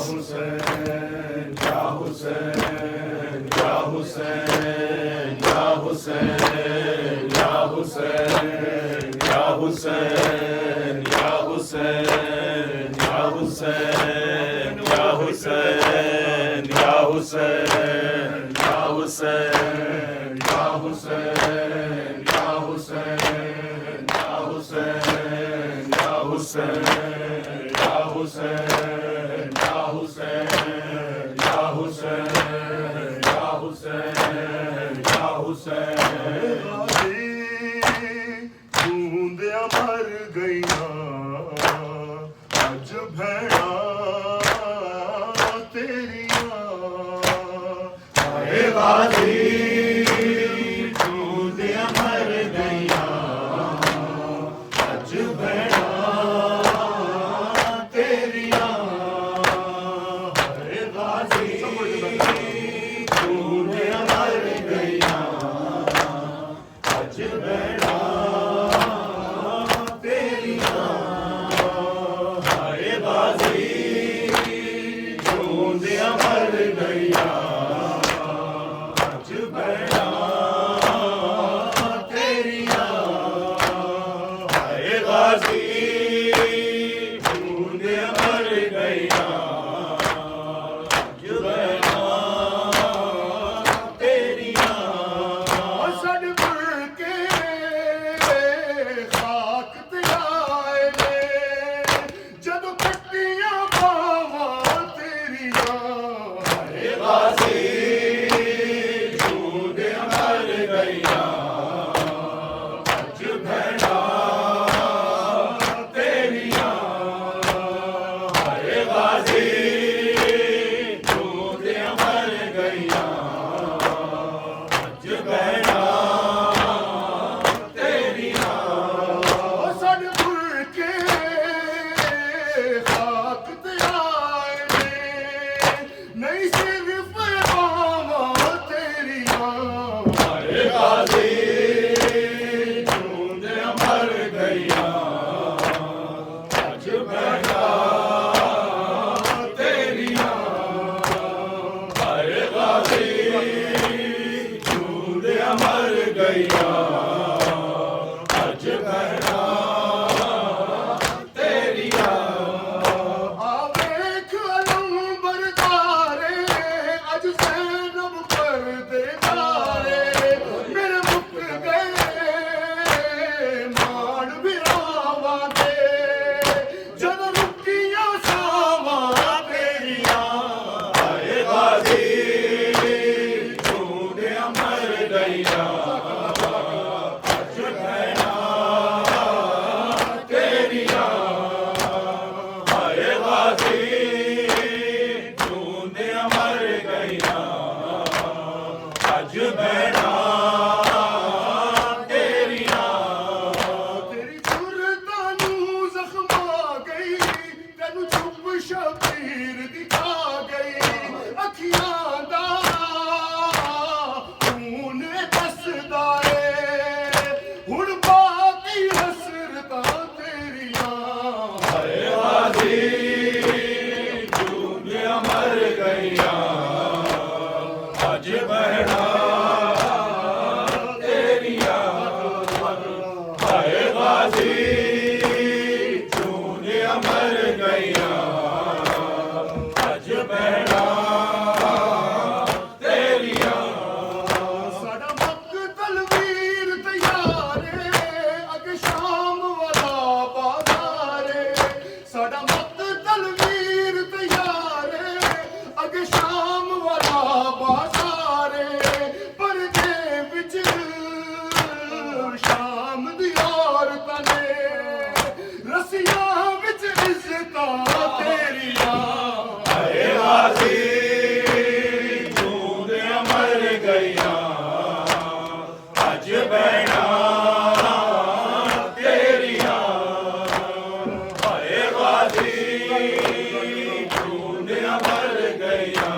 हुसैन या हुसैन या हुसैन या हुसैन या हुसैन या हुसैन या हुसैन या हुसैन या हुसैन या हुसैन या हुसैन या हुसैन या हुसैन या हुसैन या हुसैन या हुसैन या हुसैन या हुसैन या हुसैन या हुसैन बूंदियां मर गईयां अज भैणा तेरियां आए गाजी बूंदियां मर गईयां अज भैणा तेरियां आए गाजी बूंदियां मर गईयां अज भैणा तेरियां आए गाजी बूंदियां मर गईयां अज भैणा तेरियां आए गाजी बूंदियां मर गईयां अज भैणा तेरियां सड़ मुड़ के खाक ते आए ने जदों कट्टियां बावां तेरियां आए गाजी बूंदियां मर गईयां अज भैणा तेरियां आए गाजी बूंदियां मर गईयां अज भैणा तेरियां सड़ मुड़ के खाक ते आए ने नहीं सिर्फ बावां तेरियां आए गाजी बूंदियां मर गईयां अज भैणा तेरियां आए गाजी बूंदियां मर गईयां अज भैणा तेरियां आवेख अलंबरदारे अज सैनब पर दे तारे मेरे मुक गए मान बिरावा दे जद रुकियां सावां तेरियां आए गाजी बूंदियां मर गईयां अज भैणा तेरियां आए गाजी बूंदियां मर गईयां अज भैणा तेरियां तेरी सुरतां नूं जख्मा गई तैनू चुप शबीर दिखा गई अखियां दा खून दसदा ए हुण बाकी हसरतां तेरियां आए गाजी बूंदियां मर गईयां अज भैणा तेरियां आए गाजी बूंदियां मर गईयां अज भैणा तेरियां साडा मक्तल वीर तैयारे अगे शाम वाला बाजारे साडा मक्तल वीर तैयारे अगे शाम वाला बाजारे परदे विच शाम दी औरतां ने रसियां विच इज्जतां तेरियां आए गाजी बूंदियां मर गईयां अज भैणा तेरियां आए गाजी बूंदियां मर गईयां